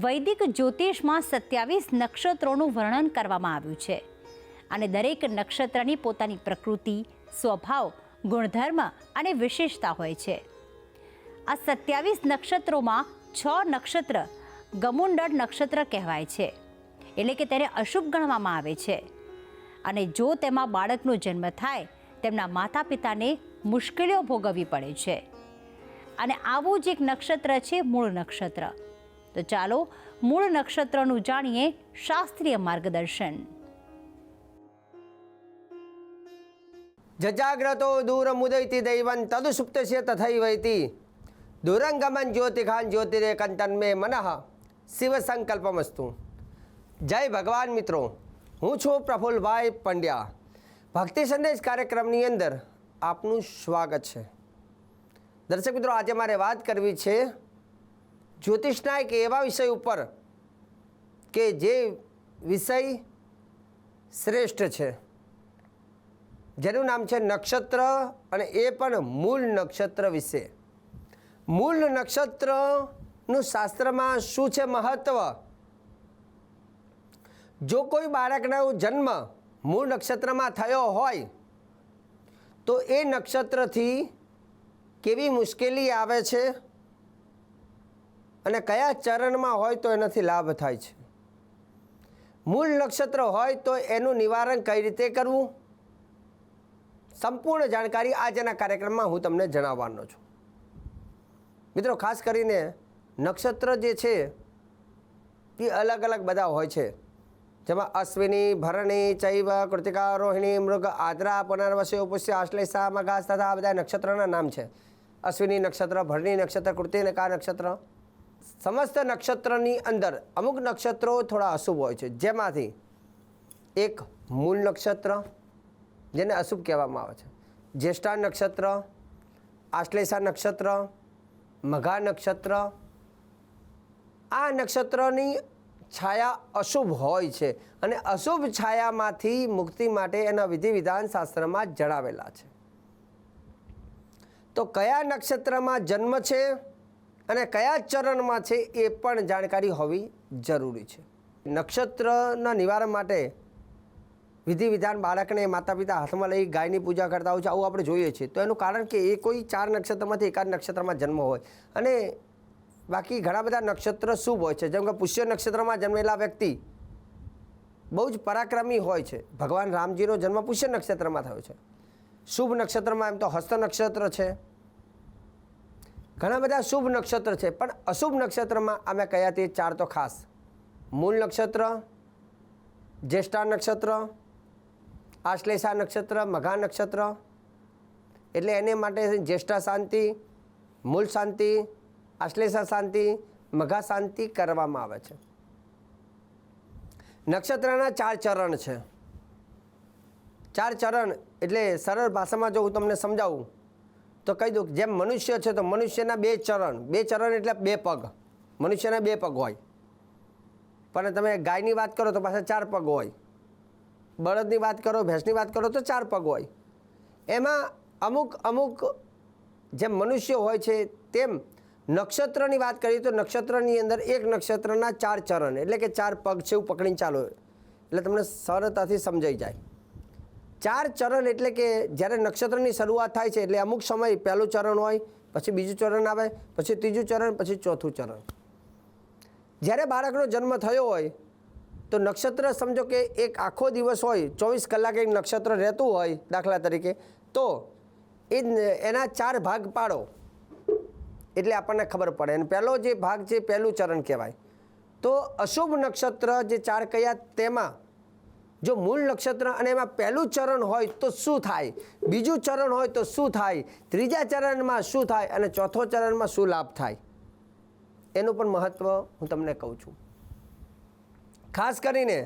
વૈદિક જ્યોતિષમાં 27 નક્ષત્રોનું વર્ણન કરવામાં આવ્યું છે અને દરેક નક્ષત્રની પોતાની પ્રકૃતિ, સ્વભાવ, ગુણધર્મ અને વિશેષતા હોય છે. આ 27 નક્ષત્રોમાં 6 નક્ષત્ર ગમુંડળ નક્ષત્ર કહેવાય છે, એટલે કે તેને અશુભ ગણવામાં આવે છે. અને જો તેમાં બાળકનો જન્મ થાય તેમના માતા પિતાને મુશ્કેલીઓ ભોગવવી પડે છે. અને આવું જ એક નક્ષત્ર છે મૂળ નક્ષત્ર. તો ચાલો મૂળ નક્ષત્રનું જાણીએ શાસ્ત્રીય માર્ગદર્શન. જજાગ્રતો દૂરમુદૈતિ દૈવં તદુસુપ્તસ્ય તથૈવૈતિ દુરંગમન જ્યોતિખાન જ્યોતિરેકં તન્મે મનઃ શિવ સંકલ્પમસ્તુ. જય ભગવાન મિત્રો, હું છું પ્રફુલભાઈ પંડ્યા. ભક્તિ સંદેશ કાર્યક્રમની અંદર આપનું સ્વાગત છે. દર્શક મિત્રો, આજે મારે વાત કરવી છે જ્યોતિષના એક એવા વિષય ઉપર કે જે વિષય શ્રેષ્ઠ છે, જેનું નામ છે નક્ષત્ર, અને એ પણ મૂળ નક્ષત્ર વિશે. મૂળ નક્ષત્રનું શાસ્ત્રમાં શું છે મહત્વ? જો કોઈ બાળકનો જન્મ મૂળ નક્ષત્રમાં થયો હોય તો એ નક્ષત્રથી કેવી મુશ્કેલી આવે છે અને કયા ચરણમાં હોય તો એનાથી લાભ થાય છે. મૂળ નક્ષત્ર હોય તો એનું નિવારણ કઈ રીતે કરવું, સંપૂર્ણ જાણકારી આજના કાર્યક્રમમાં હું તમને જણાવવાનો છું. મિત્રો, ખાસ કરીને નક્ષત્ર જે છે એ અલગ અલગ બધા હોય છે, જેમાં અશ્વિની, ભરણી, ચૈવ, કૃતિકા, રોહિણી, મૃગ, આદ્રા, પુનર્વસુ, પુષ્ય, આશ્લેષા, મઘાસ તથા આ બધા નક્ષત્રના નામ છે. અશ્વિની નક્ષત્ર, ભરણી નક્ષત્ર, કૃતિકા નક્ષત્ર. સમસ્ત નક્ષત્રની અંદર અમુક નક્ષત્રો થોડા અશુભ હોય છે, જેમાંથી એક મૂળ નક્ષત્ર, જેને અશુભ કહેવામાં આવે છે, જ્યેષ્ઠા નક્ષત્ર, આશ્લેષા નક્ષત્ર, મઘા નક્ષત્ર. આ નક્ષત્રની છાયા અશુભ હોય છે અને અશુભ છાયામાંથી મુક્તિ માટે એના વિધિ વિધાન શાસ્ત્રમાં જણાવેલા છે. તો કયા નક્ષત્રમાં જન્મ છે અને કયા ચરણમાં છે એ પણ જાણકારી હોવી જરૂરી છે. નક્ષત્રના નિવારણ માટે વિધિ વિધાન બાળકને માતા પિતા હાથમાં લઈ ગાયની પૂજા કરતા હોય છે, આવું આપણે જોઈએ છીએ. તો એનું કારણ કે એ કોઈ 4 નક્ષત્રમાંથી એકાદ નક્ષત્રમાં જન્મ હોય અને બાકી ઘણા બધા નક્ષત્ર શુભ હોય છે. જેમ કે પુષ્ય નક્ષત્રમાં જન્મેલા વ્યક્તિ બહુ જ પરાક્રમી હોય છે. ભગવાન રામજીનો જન્મ પુષ્ય નક્ષત્રમાં થયો છે. શુભ નક્ષત્રમાં એમ તો હસ્ત નક્ષત્ર છે, ઘણા બધા શુભ નક્ષત્ર છે. પણ અશુભ નક્ષત્રમાં અમે કયા તે 4 તો ખાસ: મૂળ નક્ષત્ર, જ્યેષ્ઠા નક્ષત્ર, આશ્લેષા નક્ષત્ર, મઘા નક્ષત્ર. એટલે એને માટે જ્યેષ્ઠા શાંતિ, મૂળ શાંતિ, આશ્લેષા શાંતિ, મઘા શાંતિ કરવામાં આવે છે. નક્ષત્રના 4 ચરણ છે. 4 ચરણ એટલે સરળ ભાષામાં જો હું તમને સમજાવું તો કહી દઉં, જેમ મનુષ્ય છે તો મનુષ્યના 2 ચરણ. 2 ચરણ એટલે 2 પગ. મનુષ્યના 2 પગ હોય, પણ તમે ગાયની વાત કરો તો પાછા 4 પગ હોય. બળદની વાત કરો, ભેંસની વાત કરો તો 4 પગ હોય. એમાં અમુક જેમ મનુષ્ય હોય છે તેમ નક્ષત્રની વાત કરીએ તો નક્ષત્રની અંદર એક નક્ષત્રના 4 ચરણ એટલે કે 4 પગ છે, એવું પકડીને ચાલો એટલે તમને સરળતાથી સમજાઈ જાય. 4 ચરણ એટલે કે જ્યારે નક્ષત્રની શરૂઆત થાય છે એટલે અમુક સમય પહેલું ચરણ હોય, પછી બીજું ચરણ આવે, પછી ત્રીજું ચરણ, પછી ચોથું ચરણ. જ્યારે બાળકનો જન્મ થયો હોય તો નક્ષત્ર સમજો કે એક આખો દિવસ હોય, 24 કલાક એક નક્ષત્ર રહેતું હોય દાખલા તરીકે, તો એના 4 ભાગ પાડો એટલે આપણને ખબર પડે. અને પહેલો જે ભાગ છે પહેલું ચરણ કહેવાય. તો અશુભ નક્ષત્ર જે 4 કયા તેમાં જો મૂળ નક્ષત્ર અને એમાં પહેલું ચરણ હોય તો શું થાય, બીજું ચરણ હોય તો શું થાય, ત્રીજા ચરણમાં શું થાય અને ચોથો ચરણમાં શું લાભ થાય, એનું પણ મહત્ત્વ હું તમને કહું છું. ખાસ કરીને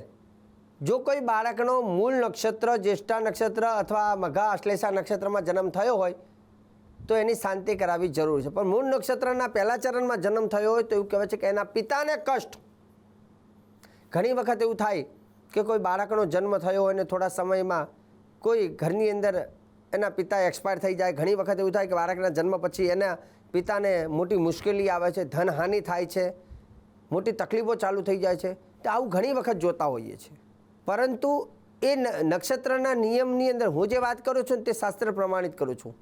જો કોઈ બાળકનો મૂળ નક્ષત્ર, જ્યેષ્ઠા નક્ષત્ર અથવા મઘા આશ્લેષા નક્ષત્રમાં જન્મ થયો હોય તો એની શાંતિ કરાવવી જરૂર છે. પણ મૂળ નક્ષત્રના પહેલા ચરણમાં જન્મ થયો હોય તો એવું કહેવાય છે કે એના પિતાને કષ્ટ. ઘણી વખત એવું થાય કે કોઈ બાળકનો જન્મ થયો હોય ને થોડા સમયમાં કોઈ ઘરની અંદર એના પિતા એક્સપાયર થઈ જાય. ઘણી વખત એવું થાય કે બાળકના જન્મ પછી એના પિતાને મોટી મુશ્કેલી આવે છે, ધનહાનિ થાય છે, મોટી તકલીફો ચાલુ થઈ જાય છે. તો આવું ઘણી વખત જોતા હોઈએ છીએ. પરંતુ એ નક્ષત્રના નિયમની અંદર હું જે વાત કરું છું તે શાસ્ત્ર પ્રમાણિત કરું છું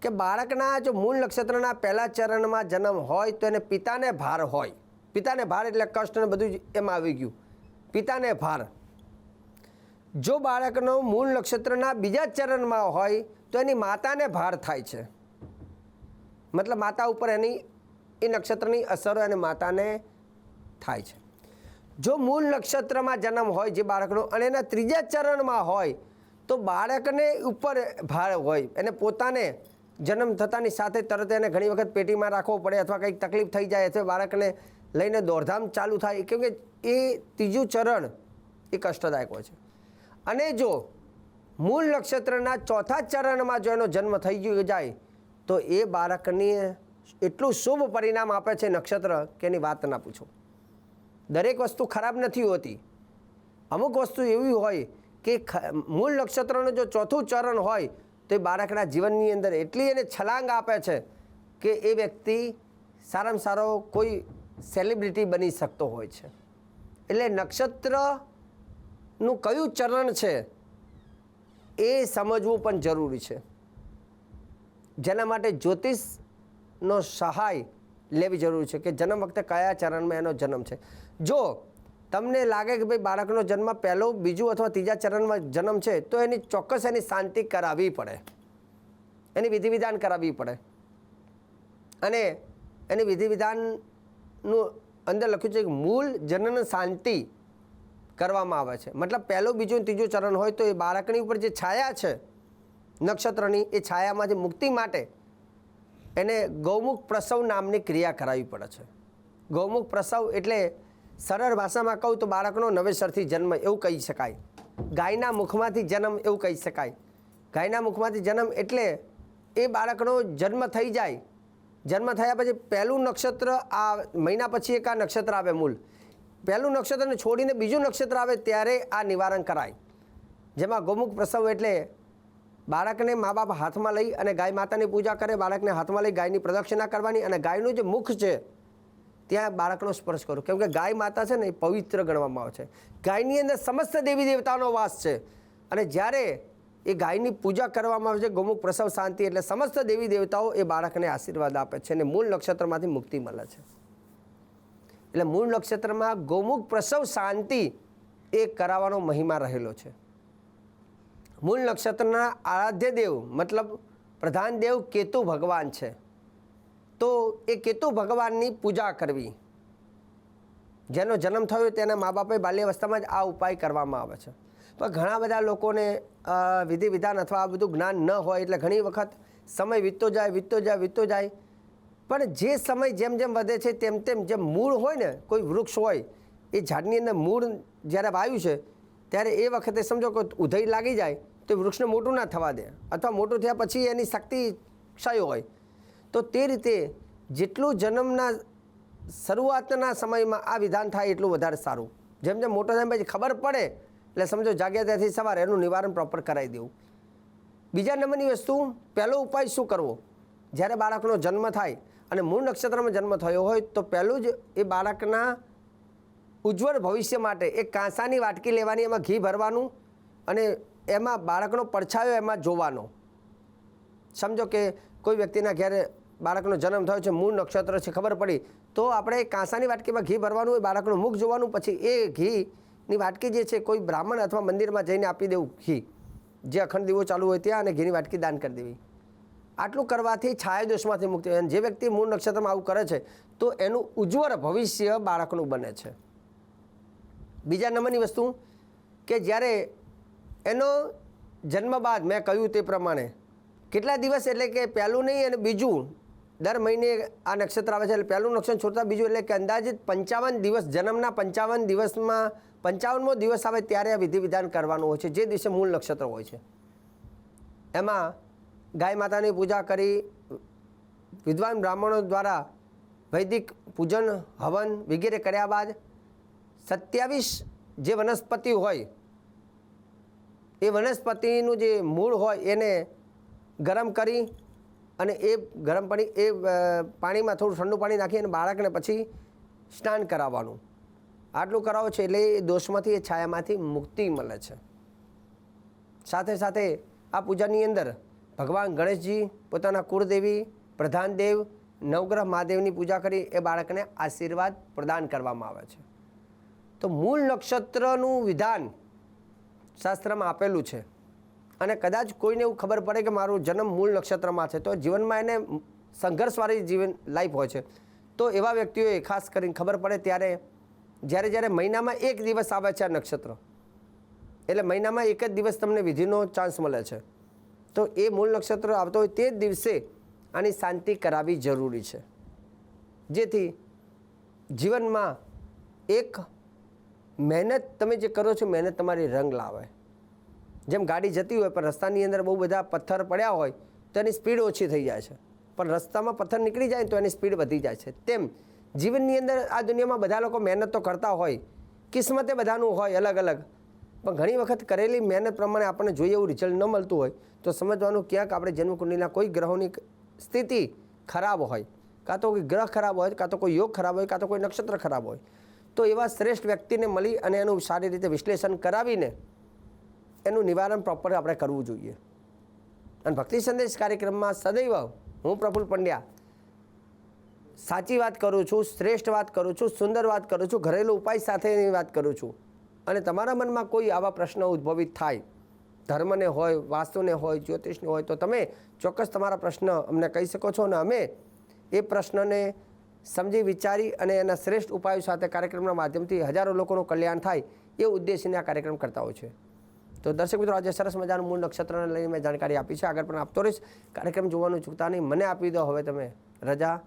કે બાળકના જો મૂળ નક્ષત્રના પહેલા ચરણમાં જન્મ હોય તો એને પિતાને ભાર હોય. પિતાને ભાર એટલે કષ્ટ ને બધું જ એમાં આવી ગયું. પિતાને ભાર. જો બાળકનો મૂળ નક્ષત્રના બીજા ચરણમાં હોય તો એની માતાને ભાર થાય છે. મતલબ માતા ઉપર એની એ નક્ષત્રની અસરો એને માતાને થાય છે. જો મૂળ નક્ષત્રમાં જન્મ હોય જે બાળકનો અને એના ત્રીજા ચરણમાં હોય તો બાળકને ઉપર ભાર હોય. એને પોતાને જન્મ થતાની સાથે તરત એને ઘણી વખત પેટીમાં રાખવો પડે અથવા કંઈક તકલીફ થઈ જાય અથવા બાળકને લઈને દોડધામ ચાલુ થાય કેમ કે એ ત્રીજું ચરણ એ કષ્ટદાયક હોય છે. અને જો મૂળ નક્ષત્રના ચોથા ચરણમાં જો એનો જન્મ થઈ ગયો જાય તો એ બાળકની એટલું શુભ પરિણામ આપે છે નક્ષત્ર કે એની વાત ના પૂછો. દરેક વસ્તુ ખરાબ નથી હોતી. અમુક વસ્તુ એવી હોય કે મૂળ નક્ષત્રનું જો ચોથું ચરણ હોય તો એ બાળકના જીવનની અંદર એટલી એને છલાંગ આપે છે કે એ વ્યક્તિ સારામાં સારો કોઈ સેલિબ્રિટી બની શકતો હોય છે. એટલે નક્ષત્રનું કયું ચરણ છે એ સમજવું પણ જરૂરી છે. જેના માટે જ્યોતિષનો સહાય લેવી જરૂરી છે કે જન્મ વખતે કયા ચરણમાં એનો જન્મ છે. જો તમને લાગે કે ભાઈ બાળકનો જન્મ પહેલો બીજું અથવા ત્રીજા ચરણમાં જન્મ છે તો એની ચોક્કસ એની શાંતિ કરાવવી પડે. એની વિધિ વિધાન કરાવવી પડે. અને એની વિધિ વિધાનનું અંદર લખ્યું છે કે મૂળ જનન શાંતિ કરવામાં આવે છે. મતલબ પહેલું બીજું ત્રીજું ચરણ હોય તો એ બાળકની ઉપર જે છાયા છે નક્ષત્રની એ છાયામાંથી મુક્તિ માટે એને ગૌમુખ પ્રસવ નામની ક્રિયા કરાવવી પડે છે. ગૌમુખ પ્રસવ એટલે સરળ ભાષામાં કહું તો બાળકનો નવેસરથી જન્મ એવું કહી શકાય. ગાયના મુખમાંથી જન્મ એવું કહી શકાય. ગાયના મુખમાંથી જન્મ એટલે એ બાળકનો જન્મ થઈ જાય. જન્મ થયા પછી પહેલું નક્ષત્ર આ મહિના પછી એક આ નક્ષત્ર આવે મૂળ. પહેલું નક્ષત્રને છોડીને બીજું નક્ષત્ર આવે ત્યારે આ નિવારણ કરાય. જેમાં ગૌમુખ પ્રસવ એટલે બાળકને મા બાપ હાથમાં લઈ અને ગાય માતાની પૂજા કરે. બાળકને હાથમાં લઈ ગાયની પ્રદક્ષિણા કરવાની અને ગાયનું જે મુખ છે ત્યાં બાળકનો સ્પર્શ કરો. કેમ કે ગાય માતા છે ને એ પવિત્ર ગણવામાં આવે છે. ગાયની અંદર સમસ્ત દેવી દેવતાનો વાસ છે. અને જ્યારે એ ગાયની પૂજા કરવામાં આવે છે ગૌમુખ પ્રસવ શાંતિ એટલે સમસ્ત દેવી દેવતાઓ એ બાળકને આશીર્વાદ આપે છે અને મૂળ નક્ષત્રમાંથી મુક્તિ મળે છે. એટલે મૂળ નક્ષત્રમાં ગૌમુખ પ્રસવ શાંતિ એ કરાવવાનો મહિમા રહેલો છે. મૂળ નક્ષત્રના આરાધ્ય દેવ મતલબ પ્રધાન દેવ કેતુ ભગવાન છે. તો એ કેતુ ભગવાનની પૂજા કરવી. જેનો જન્મ થયો તેના મા બાપે બાલ્યાવસ્થામાં જ આ ઉપાય કરવામાં આવે છે. પણ ઘણા બધા લોકોને વિધિ વિધાન અથવા આ બધું જ્ઞાન ન હોય એટલે ઘણી વખત સમય વીતતો જાય. પણ જે સમય જેમ જેમ વધે છે તેમ તેમ જે મૂળ હોય ને કોઈ વૃક્ષ હોય એ ઝાડની અંદર મૂળ જ્યારે વાવ્યું છે ત્યારે એ વખતે સમજો કે ઉધઈ લાગી જાય તો વૃક્ષને મોટું ના થવા દે અથવા મોટું થયા પછી એની શક્તિ ક્ષય હોય. તો તે રીતે જેટલું જન્મના શરૂઆતના સમયમાં આ વિધાન થાય એટલું વધારે સારું. જેમ જેમ મોટો થાય પછી ખબર પડે એટલે સમજો જાગ્યા ત્યાંથી સવારે એનું નિવારણ પ્રોપર કરાવી દેવું. બીજા નંબરની વસ્તુ પહેલો ઉપાય શું કરવો? જ્યારે બાળકનો જન્મ થાય અને મૂળ નક્ષત્રમાં જન્મ થયો હોય તો પહેલું જ એ બાળકના ઉજ્જવળ ભવિષ્ય માટે એક કાંસાની વાટકી લેવાની, એમાં ઘી ભરવાનું અને એમાં બાળકનો પડછાયો એમાં જોવાનો. સમજો કે કોઈ વ્યક્તિના ઘરે બાળકનો જન્મ થયો છે, મૂળ નક્ષત્ર છે, ખબર પડી તો આપણે કાંસાની વાટકીમાં ઘી ભરવાનું, એ બાળકનું મુખ જોવાનું, પછી એ ઘીની વાટકી જે છે કોઈ બ્રાહ્મણ અથવા મંદિરમાં જઈને આપી દેવું. ઘી જે અખંડ દીવો ચાલુ હોય ત્યાં અને ઘીની વાટકી દાન કરી દેવી. આટલું કરવાથી છાયા દોષમાંથી મુક્તિ. અને જે વ્યક્તિ મૂળ નક્ષત્રમાં આવું કરે છે તો એનું ઉજ્જવળ ભવિષ્ય બાળકનું બને છે. બીજા નંબરની વસ્તુ કે જ્યારે એનો જન્મ બાદ મેં કહ્યું તે પ્રમાણે કેટલા દિવસ એટલે કે પહેલું નહીં અને બીજું દર મહિને આ નક્ષત્ર આવે છે એટલે પહેલું નક્ષત્ર છોડતા બીજું એટલે કે અંદાજિત 55 દિવસ જન્મના 55 દિવસમાં 55મો દિવસ આવે ત્યારે આ વિધિ વિધાન કરવાનું હોય છે. જે દિવસે મૂળ નક્ષત્ર હોય છે એમાં ગાય માતાની પૂજા કરી વિદ્વાન બ્રાહ્મણો દ્વારા વૈદિક પૂજન હવન વગેરે કર્યા બાદ 27 જે વનસ્પતિ હોય એ વનસ્પતિનું જે મૂળ હોય એને ગરમ કરી અને એ ગરમ પાણીમાં થોડું ઠંડુ પાણી નાખી અને બાળકને પછી સ્નાન કરાવવાનું. આટલું કરાવો છે એટલે એ દોષમાંથી, એ છાયામાંથી મુક્તિ મળે છે. સાથે સાથે આ પૂજાની અંદર ભગવાન ગણેશજી, પોતાના કુળદેવી, પ્રધાન દેવ, નવગ્રહ મહાદેવની પૂજા કરી એ બાળકને આશીર્વાદ પ્રદાન કરવામાં આવે છે. તો મૂળ નક્ષત્રનું વિધાન શાસ્ત્રમાં આપેલું છે. અને કદાચ કોઈને એવું ખબર પડે કે મારું જન્મ મૂળ નક્ષત્રમાં છે, તો જીવનમાં એને સંઘર્ષવાળી જીવન લાઈફ હોય છે. તો એવા વ્યક્તિઓએ ખાસ કરીને ખબર પડે ત્યારે જ્યારે મહિનામાં એક દિવસ આવે છે આ નક્ષત્ર, એટલે મહિનામાં એક જ દિવસ તમને વિધિનો ચાન્સ મળે છે, તો એ મૂળ નક્ષત્ર આવતો હોય તે જ દિવસે આની શાંતિ કરાવવી જરૂરી છે, જેથી જીવનમાં એક મહેનત તમે જે કરો છો, મહેનત તમારી રંગ લાવે. જેમ ગાડી જતી હોય પણ રસ્તાની અંદર બહુ બધા પથ્થર પડ્યા હોય તો એની સ્પીડ ઓછી થઈ જાય છે, પણ રસ્તામાં પથ્થર નીકળી જાય તો એની સ્પીડ વધી જાય છે. તેમ જીવનની અંદર આ દુનિયામાં બધા લોકો મહેનત તો કરતા હોય, કિસ્મતે બધાનું હોય અલગ અલગ, પણ ઘણી વખત કરેલી મહેનત પ્રમાણે આપણને જોઈએ એવું રિઝલ્ટ ન મળતું હોય તો સમજવાનું ક્યાંક આપણે જન્મકુંડલીના કોઈ ગ્રહોની સ્થિતિ ખરાબ હોય, કાં તો કોઈ ગ્રહ ખરાબ હોય, કાં તો કોઈ યોગ ખરાબ હોય, કાં તો કોઈ નક્ષત્ર ખરાબ હોય. તો એવા શ્રેષ્ઠ વ્યક્તિને મળી અને એનું સારી રીતે વિશ્લેષણ કરાવીને એનું નિવારણ પ્રોપર આપણે કરવું જોઈએ. અને ભક્તિ સંદેશ કાર્યક્રમમાં સદૈવ હું પ્રફુલ્લ પંડ્યા સાચી વાત કરું છું, શ્રેષ્ઠ વાત કરું છું, સુંદર વાત કરું છું, ઘરેલું ઉપાય સાથેની વાત કરું છું. અને તમારા મનમાં કોઈ આવા પ્રશ્નો ઉદ્ભવિત થાય, ધર્મને હોય, વાસ્તુને હોય, જ્યોતિષને હોય, તો તમે ચોક્કસ તમારા પ્રશ્ન અમને કહી શકો છો અને અમે એ પ્રશ્નને સમજી વિચારી અને એના શ્રેષ્ઠ ઉપાયો સાથે કાર્યક્રમના માધ્યમથી હજારો લોકોનું કલ્યાણ થાય એ ઉદ્દેશને આ કાર્યક્રમ કરતા હોય છે. તો દર્શક મિત્રો, આજે સરસ મજાનું મૂળ નક્ષત્રને લઈને મેં જાણકારી આપી છે, આગળ પણ આપતો રહીશ. કાર્યક્રમ જોવાનું ચૂકતા નહીં. મને આપી દો હવે તમે રજા.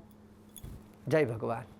જય ભગવાન.